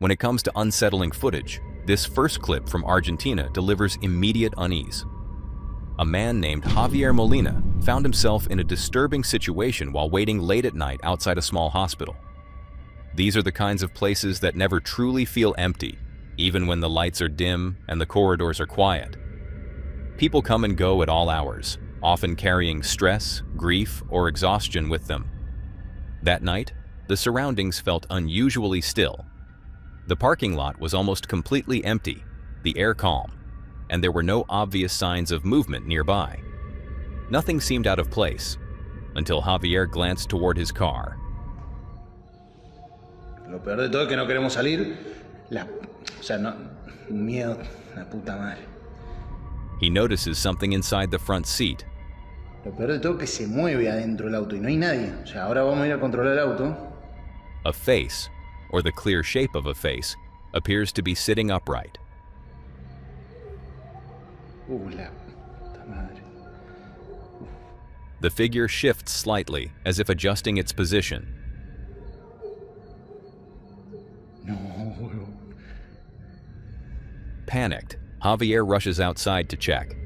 When it comes to unsettling footage, this first clip from Argentina delivers immediate unease. A man named Javier Molina found himself in a disturbing situation while waiting late at night outside a small hospital. These are the kinds of places that never truly feel empty, even when the lights are dim and the corridors are quiet. People come and go at all hours, often carrying stress, grief, or exhaustion with them. That night, the surroundings felt unusually still. The parking lot was almost completely empty, the air calm, and there were no obvious signs of movement nearby. Nothing seemed out of place, until Javier glanced toward his car. Lo peor de todo es que no queremos salir. Miedo, la puta madre. He notices something inside the front seat. Lo peor de todo es que se mueve adentro del auto y no hay nadie. Ahora vamos a ir a controlar el auto. A face, or the clear shape of a face, appears to be sitting upright. La puta madre. The figure shifts slightly, as if adjusting its position. No. Panicked, Javier rushes outside to check.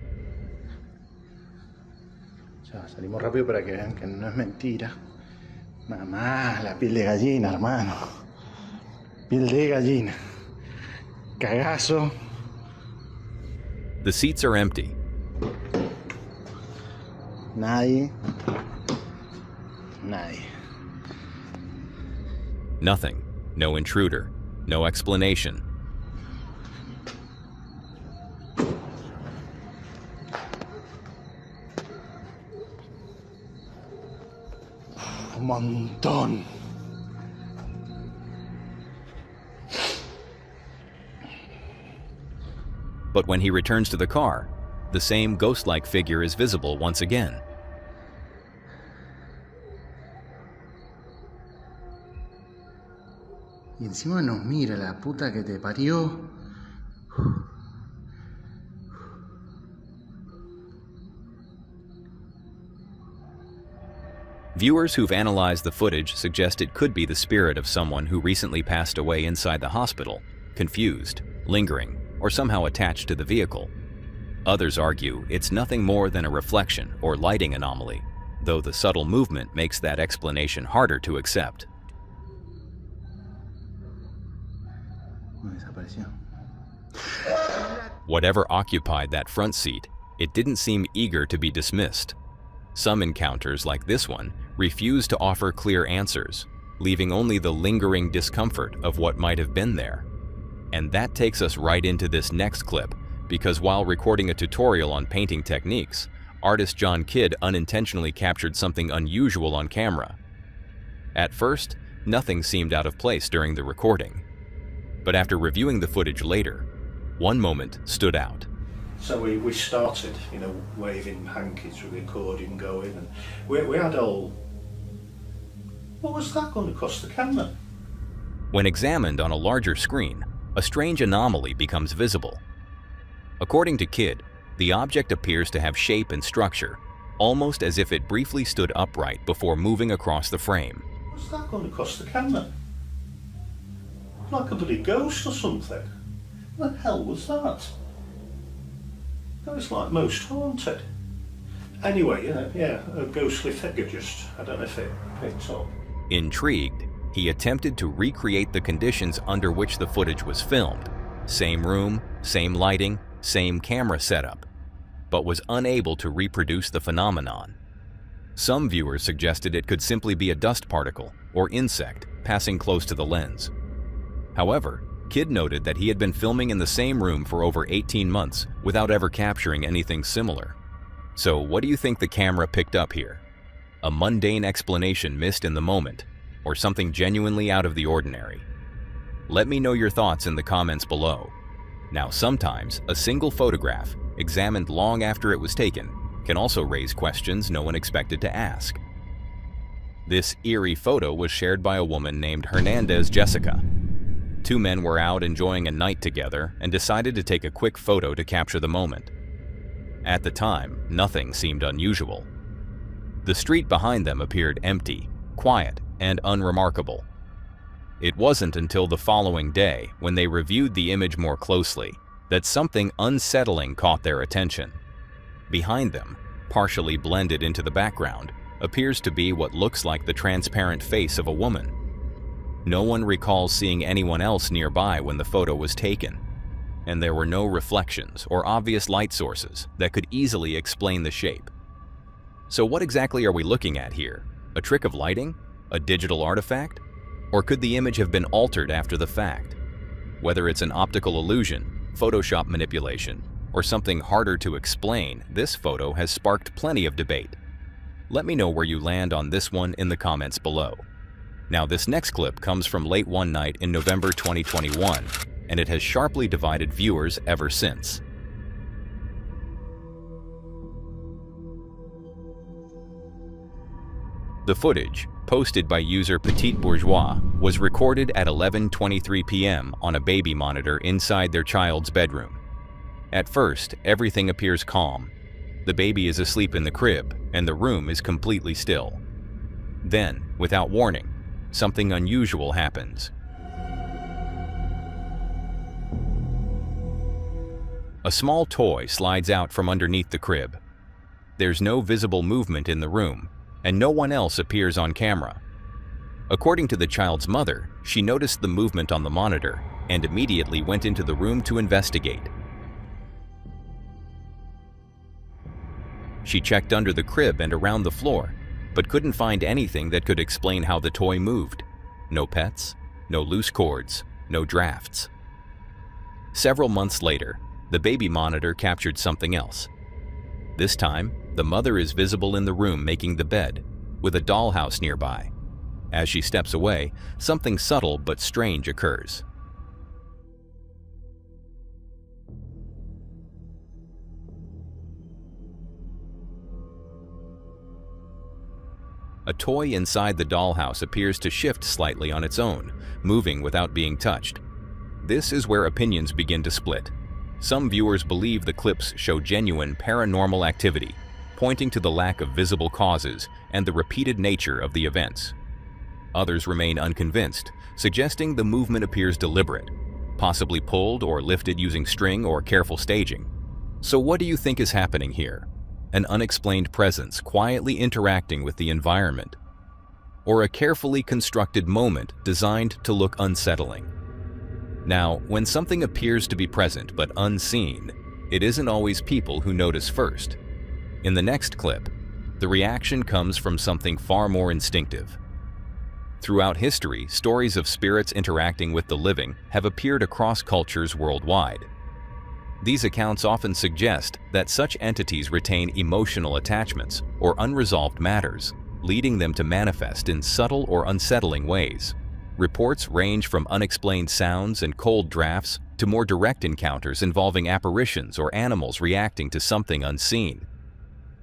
Salimos rápido para que vean que no es mentira. Mamá, la piel de gallina, hermano. Piel de gallina. Cagazo. The seats are empty. Nadie. Nothing. No intruder. No explanation. Un montón. But when he returns to the car, the same ghost-like figure is visible once again. Y encima nos mira, la puta que te parió. Viewers who've analyzed the footage suggest it could be the spirit of someone who recently passed away inside the hospital, confused, lingering, or somehow attached to the vehicle. Others argue it's nothing more than a reflection or lighting anomaly, though the subtle movement makes that explanation harder to accept. Whatever occupied that front seat, it didn't seem eager to be dismissed. Some encounters, like this one, refuse to offer clear answers, leaving only the lingering discomfort of what might have been there. And that takes us right into this next clip, because while recording a tutorial on painting techniques, artist John Kidd unintentionally captured something unusual on camera. At first, nothing seemed out of place during the recording. But after reviewing the footage later, one moment stood out. So we started, waving hankies with the accordion going, and we had all... What was that going across the camera? When examined on a larger screen, a strange anomaly becomes visible. According to Kidd, the object appears to have shape and structure, almost as if it briefly stood upright before moving across the frame. What was that going across the camera? Like a bloody ghost or something. What the hell was that? That was like Most Haunted. Anyway, a ghostly figure just, I don't know if it picked up. Intrigued, he attempted to recreate the conditions under which the footage was filmed. Same room, same lighting, same camera setup, but was unable to reproduce the phenomenon. Some viewers suggested it could simply be a dust particle or insect passing close to the lens. However, Kidd noted that he had been filming in the same room for over 18 months without ever capturing anything similar. So what do you think the camera picked up here? A mundane explanation missed in the moment, or something genuinely out of the ordinary? Let me know your thoughts in the comments below. Now, sometimes a single photograph, examined long after it was taken, can also raise questions no one expected to ask. This eerie photo was shared by a woman named Hernandez Jessica. Two men were out enjoying a night together and decided to take a quick photo to capture the moment. At the time, nothing seemed unusual. The street behind them appeared empty, quiet, and unremarkable. It wasn't until the following day, when they reviewed the image more closely, that something unsettling caught their attention. Behind them, partially blended into the background, appears to be what looks like the transparent face of a woman. No one recalls seeing anyone else nearby when the photo was taken, and there were no reflections or obvious light sources that could easily explain the shape. So what exactly are we looking at here? A trick of lighting? A digital artifact? Or could the image have been altered after the fact? Whether it's an optical illusion, Photoshop manipulation, or something harder to explain, this photo has sparked plenty of debate. Let me know where you land on this one in the comments below. Now, this next clip comes from late one night in November 2021, and it has sharply divided viewers ever since. The footage, posted by user Petit Bourgeois, was recorded at 11:23 p.m. on a baby monitor inside their child's bedroom. At first, everything appears calm. The baby is asleep in the crib, and the room is completely still. Then, without warning, something unusual happens. A small toy slides out from underneath the crib. There's no visible movement in the room, and no one else appears on camera. According to the child's mother, she noticed the movement on the monitor and immediately went into the room to investigate. She checked under the crib and around the floor, but couldn't find anything that could explain how the toy moved. No pets, no loose cords, no drafts. Several months later, the baby monitor captured something else. This time, the mother is visible in the room making the bed, with a dollhouse nearby. As she steps away, something subtle but strange occurs. A toy inside the dollhouse appears to shift slightly on its own, moving without being touched. This is where opinions begin to split. Some viewers believe the clips show genuine paranormal activity, pointing to the lack of visible causes and the repeated nature of the events. Others remain unconvinced, suggesting the movement appears deliberate, possibly pulled or lifted using string or careful staging. So what do you think is happening here? An unexplained presence quietly interacting with the environment? Or a carefully constructed moment designed to look unsettling? Now, when something appears to be present but unseen, it isn't always people who notice first. In the next clip, the reaction comes from something far more instinctive. Throughout history, stories of spirits interacting with the living have appeared across cultures worldwide. These accounts often suggest that such entities retain emotional attachments or unresolved matters, leading them to manifest in subtle or unsettling ways. Reports range from unexplained sounds and cold drafts to more direct encounters involving apparitions or animals reacting to something unseen.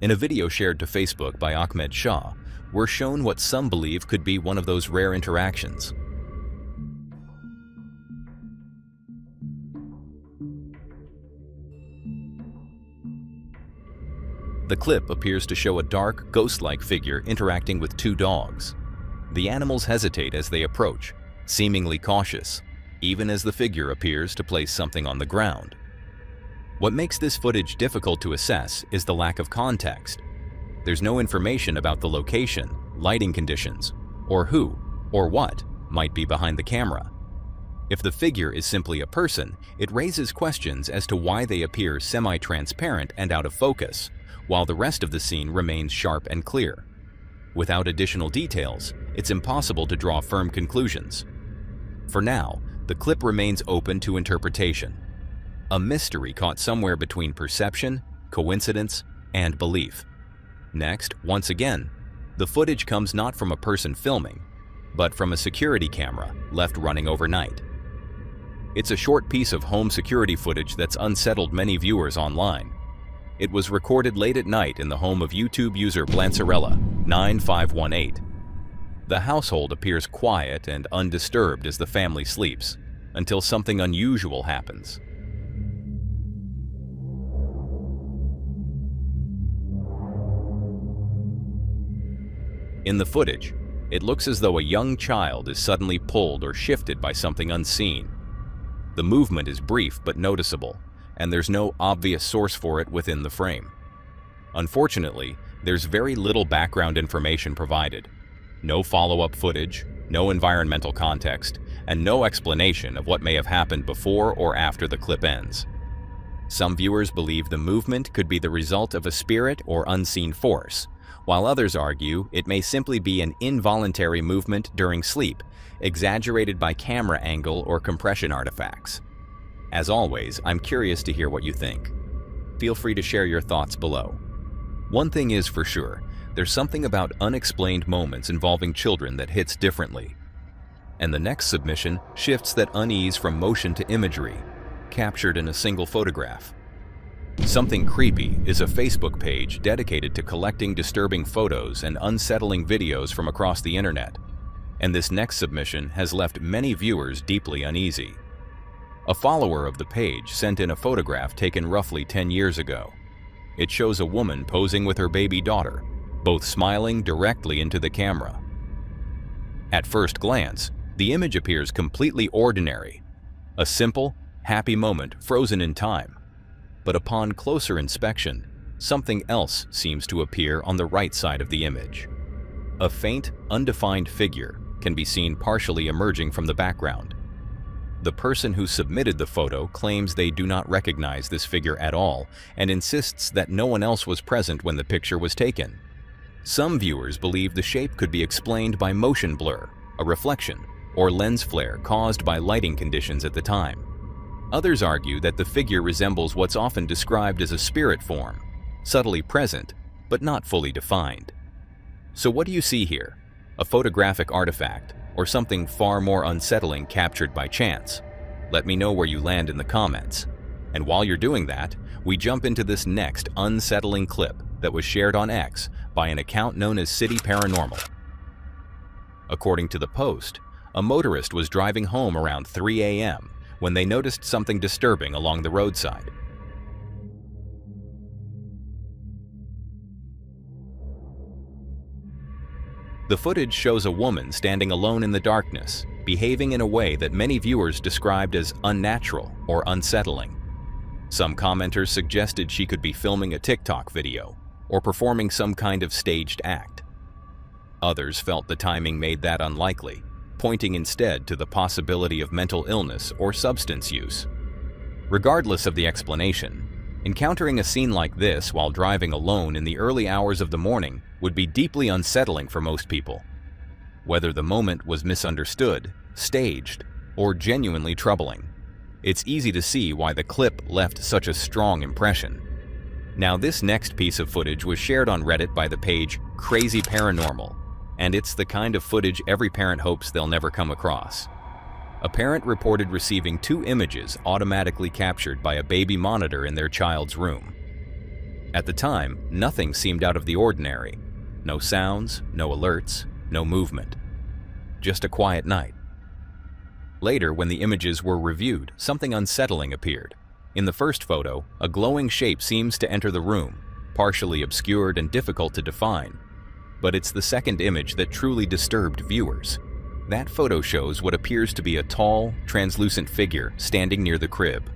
In a video shared to Facebook by Ahmed Shah, we're shown what some believe could be one of those rare interactions. The clip appears to show a dark, ghost-like figure interacting with two dogs. The animals hesitate as they approach, seemingly cautious, even as the figure appears to place something on the ground. What makes this footage difficult to assess is the lack of context. There's no information about the location, lighting conditions, or who or what might be behind the camera. If the figure is simply a person, it raises questions as to why they appear semi-transparent and out of focus, while the rest of the scene remains sharp and clear. Without additional details, it's impossible to draw firm conclusions. For now, the clip remains open to interpretation. A mystery caught somewhere between perception, coincidence, and belief. Next, once again, the footage comes not from a person filming, but from a security camera left running overnight. It's a short piece of home security footage that's unsettled many viewers online. It was recorded late at night in the home of YouTube user Blancerella9518. The household appears quiet and undisturbed as the family sleeps, until something unusual happens. In the footage, It looks as though a young child is suddenly pulled or shifted by something unseen. The movement is brief but noticeable, and there's no obvious source for it within the frame. Unfortunately, there's very little background information provided. No follow-up footage, no environmental context, and no explanation of what may have happened before or after the clip ends. Some viewers believe the movement could be the result of a spirit or unseen force, while others argue it may simply be an involuntary movement during sleep, exaggerated by camera angle or compression artifacts. As always, I'm curious to hear what you think. Feel free to share your thoughts below. One thing is for sure, there's something about unexplained moments involving children that hits differently. And the next submission shifts that unease from motion to imagery, captured in a single photograph. Something Creepy is a Facebook page dedicated to collecting disturbing photos and unsettling videos from across the internet. And this next submission has left many viewers deeply uneasy. A follower of the page sent in a photograph taken roughly 10 years ago. It shows a woman posing with her baby daughter, both smiling directly into the camera. At first glance, the image appears completely ordinary, a simple, happy moment frozen in time. But upon closer inspection, something else seems to appear on the right side of the image. A faint, undefined figure can be seen partially emerging from the background. The person who submitted the photo claims they do not recognize this figure at all and insists that no one else was present when the picture was taken. Some viewers believe the shape could be explained by motion blur, a reflection, or lens flare caused by lighting conditions at the time. Others argue that the figure resembles what's often described as a spirit form, subtly present, but not fully defined. So what do you see here? A photographic artifact, or something far more unsettling captured by chance? Let me know where you land in the comments. And while you're doing that, we jump into this next unsettling clip that was shared on X by an account known as City Paranormal. According to the post, a motorist was driving home around 3 a.m. when they noticed something disturbing along the roadside. The footage shows a woman standing alone in the darkness, behaving in a way that many viewers described as unnatural or unsettling. Some commenters suggested she could be filming a TikTok video or performing some kind of staged act. Others felt the timing made that unlikely, pointing instead to the possibility of mental illness or substance use. Regardless of the explanation, encountering a scene like this while driving alone in the early hours of the morning would be deeply unsettling for most people. Whether the moment was misunderstood, staged, or genuinely troubling, it's easy to see why the clip left such a strong impression. Now, this next piece of footage was shared on Reddit by the page CreepyVids, and it's the kind of footage every parent hopes they'll never come across. A parent reported receiving 2 images automatically captured by a baby monitor in their child's room. At the time, nothing seemed out of the ordinary. No sounds, no alerts, no movement. Just a quiet night. Later, when the images were reviewed, something unsettling appeared. In the first photo, a glowing shape seems to enter the room, partially obscured and difficult to define. But it's the second image that truly disturbed viewers. That photo shows what appears to be a tall, translucent figure standing near the crib.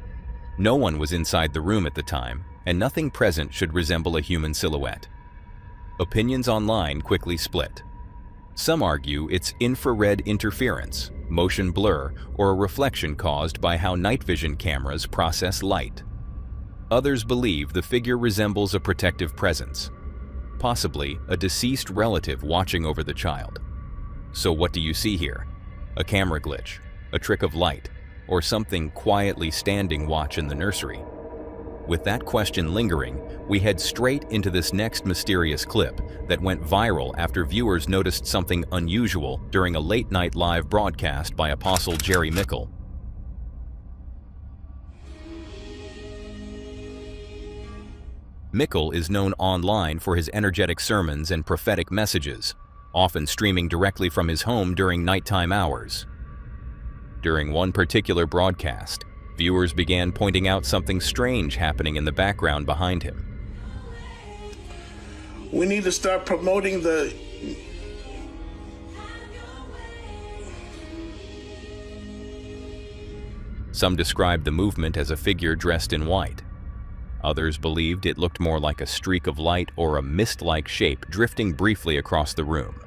No one was inside the room at the time, and nothing present should resemble a human silhouette. Opinions online quickly split. Some argue it's infrared interference, motion blur, or a reflection caused by how night vision cameras process light. Others believe the figure resembles a protective presence, possibly a deceased relative watching over the child. So what do you see here? A camera glitch, a trick of light, or something quietly standing watch in the nursery? With that question lingering, we head straight into this next mysterious clip that went viral after viewers noticed something unusual during a late-night live broadcast by Apostle Jerry Mickle. Mickle is known online for his energetic sermons and prophetic messages, often streaming directly from his home during nighttime hours. During one particular broadcast, viewers began pointing out something strange happening in the background behind him. We need to start promoting the Some described the movement as a figure dressed in white. Others believed it looked more like a streak of light or a mist-like shape drifting briefly across the room.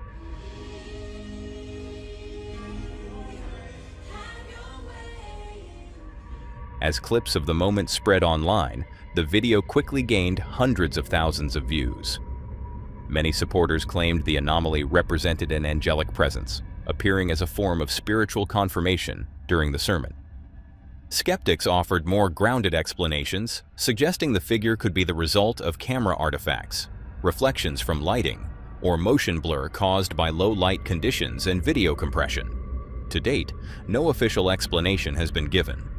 As clips of the moment spread online, the video quickly gained hundreds of thousands of views. Many supporters claimed the anomaly represented an angelic presence, appearing as a form of spiritual confirmation during the sermon. Skeptics offered more grounded explanations, suggesting the figure could be the result of camera artifacts, reflections from lighting, or motion blur caused by low light conditions and video compression. To date, no official explanation has been given.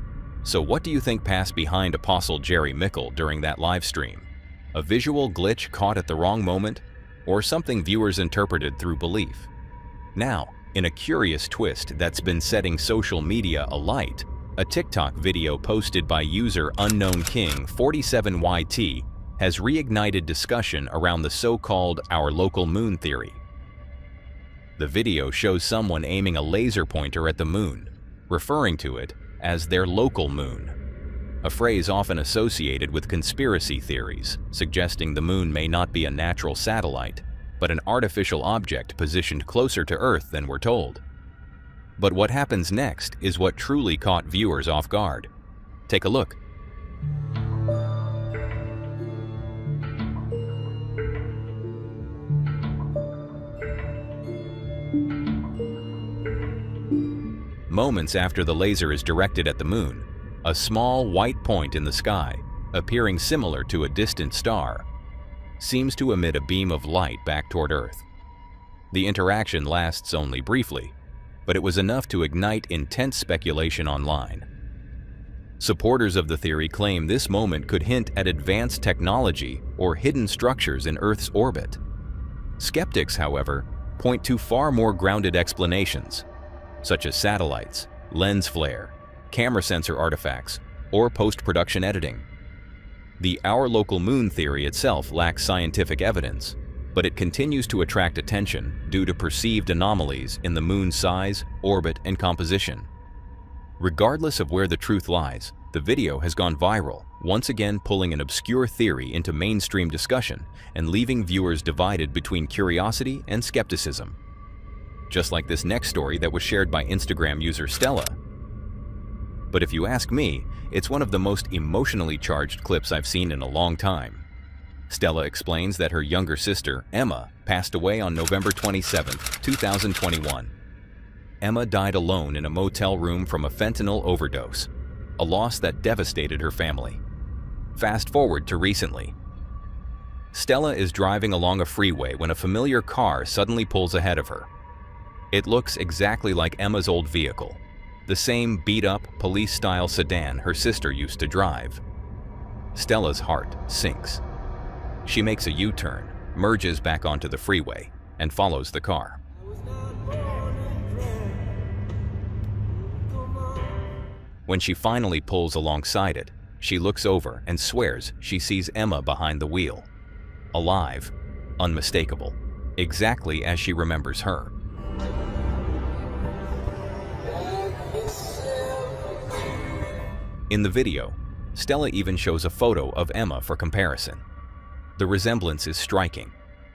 So what do you think passed behind Apostle Jerry Mickle during that live stream? A visual glitch caught at the wrong moment, or something viewers interpreted through belief? Now, in a curious twist that's been setting social media alight, a TikTok video posted by user UnknownKing47YT has reignited discussion around the so-called "our local moon" theory. The video shows someone aiming a laser pointer at the moon, referring to it as their local moon, a phrase often associated with conspiracy theories, suggesting the moon may not be a natural satellite, but an artificial object positioned closer to Earth than we're told. But what happens next is what truly caught viewers off guard. Take a look. Moments after the laser is directed at the moon, a small white point in the sky, appearing similar to a distant star, seems to emit a beam of light back toward Earth. The interaction lasts only briefly, but it was enough to ignite intense speculation online. Supporters of the theory claim this moment could hint at advanced technology or hidden structures in Earth's orbit. Skeptics, however, point to far more grounded explanations, such as satellites, lens flare, camera sensor artifacts, or post-production editing. The "our local moon" theory itself lacks scientific evidence, but it continues to attract attention due to perceived anomalies in the moon's size, orbit, and composition. Regardless of where the truth lies, the video has gone viral, once again pulling an obscure theory into mainstream discussion and leaving viewers divided between curiosity and skepticism. Just like this next story that was shared by Instagram user Stella. But if you ask me, it's one of the most emotionally charged clips I've seen in a long time. Stella explains that her younger sister, Emma, passed away on November 27, 2021. Emma died alone in a motel room from a fentanyl overdose, a loss that devastated her family. Fast forward to recently. Stella is driving along a freeway when a familiar car suddenly pulls ahead of her. It looks exactly like Emma's old vehicle, the same beat-up, police-style sedan her sister used to drive. Stella's heart sinks. She makes a U-turn, merges back onto the freeway, and follows the car. When she finally pulls alongside it, she looks over and swears she sees Emma behind the wheel. Alive, unmistakable, exactly as she remembers her. In the video, Stella even shows a photo of Emma for comparison. The resemblance is striking.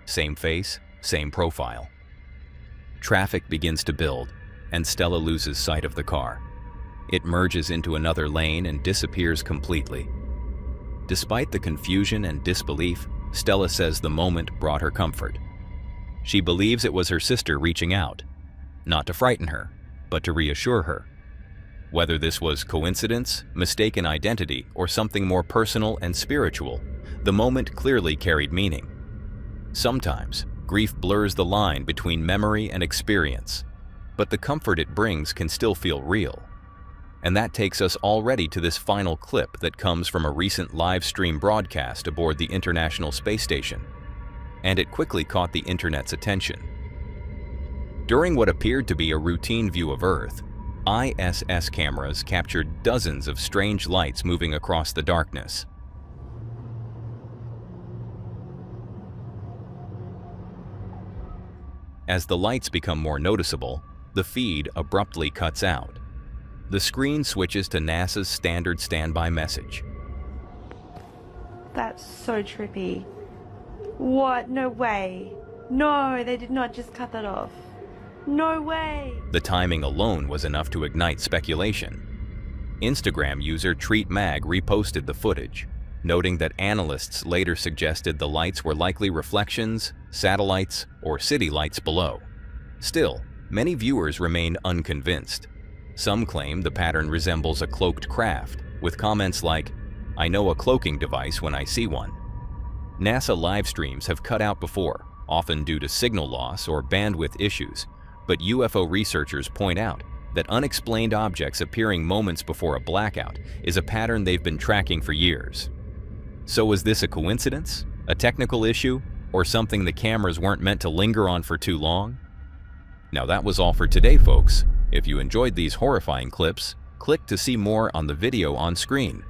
Same face, same profile. Traffic begins to build, and Stella loses sight of the car. It merges into another lane and disappears completely. Despite the confusion and disbelief, Stella says the moment brought her comfort. She believes it was her sister reaching out, not to frighten her, but to reassure her. Whether this was coincidence, mistaken identity, or something more personal and spiritual, the moment clearly carried meaning. Sometimes, grief blurs the line between memory and experience, but the comfort it brings can still feel real. And that takes us already to this final clip that comes from a recent live stream broadcast aboard the International Space Station, and it quickly caught the internet's attention. During what appeared to be a routine view of Earth, ISS cameras captured dozens of strange lights moving across the darkness. As the lights become more noticeable, the feed abruptly cuts out. The screen switches to NASA's standard standby message. That's so trippy. What? No way. No, they did not just cut that off. No way. The timing alone was enough to ignite speculation. Instagram user TreatMag reposted the footage, noting that analysts later suggested the lights were likely reflections, satellites, or city lights below. Still, many viewers remain unconvinced. Some claim the pattern resembles a cloaked craft, with comments like, "I know a cloaking device when I see one." NASA live streams have cut out before, often due to signal loss or bandwidth issues, but UFO researchers point out that unexplained objects appearing moments before a blackout is a pattern they've been tracking for years. So was this a coincidence, a technical issue, or something the cameras weren't meant to linger on for too long? Now that was all for today, folks. If you enjoyed these horrifying clips, click to see more on the video on screen.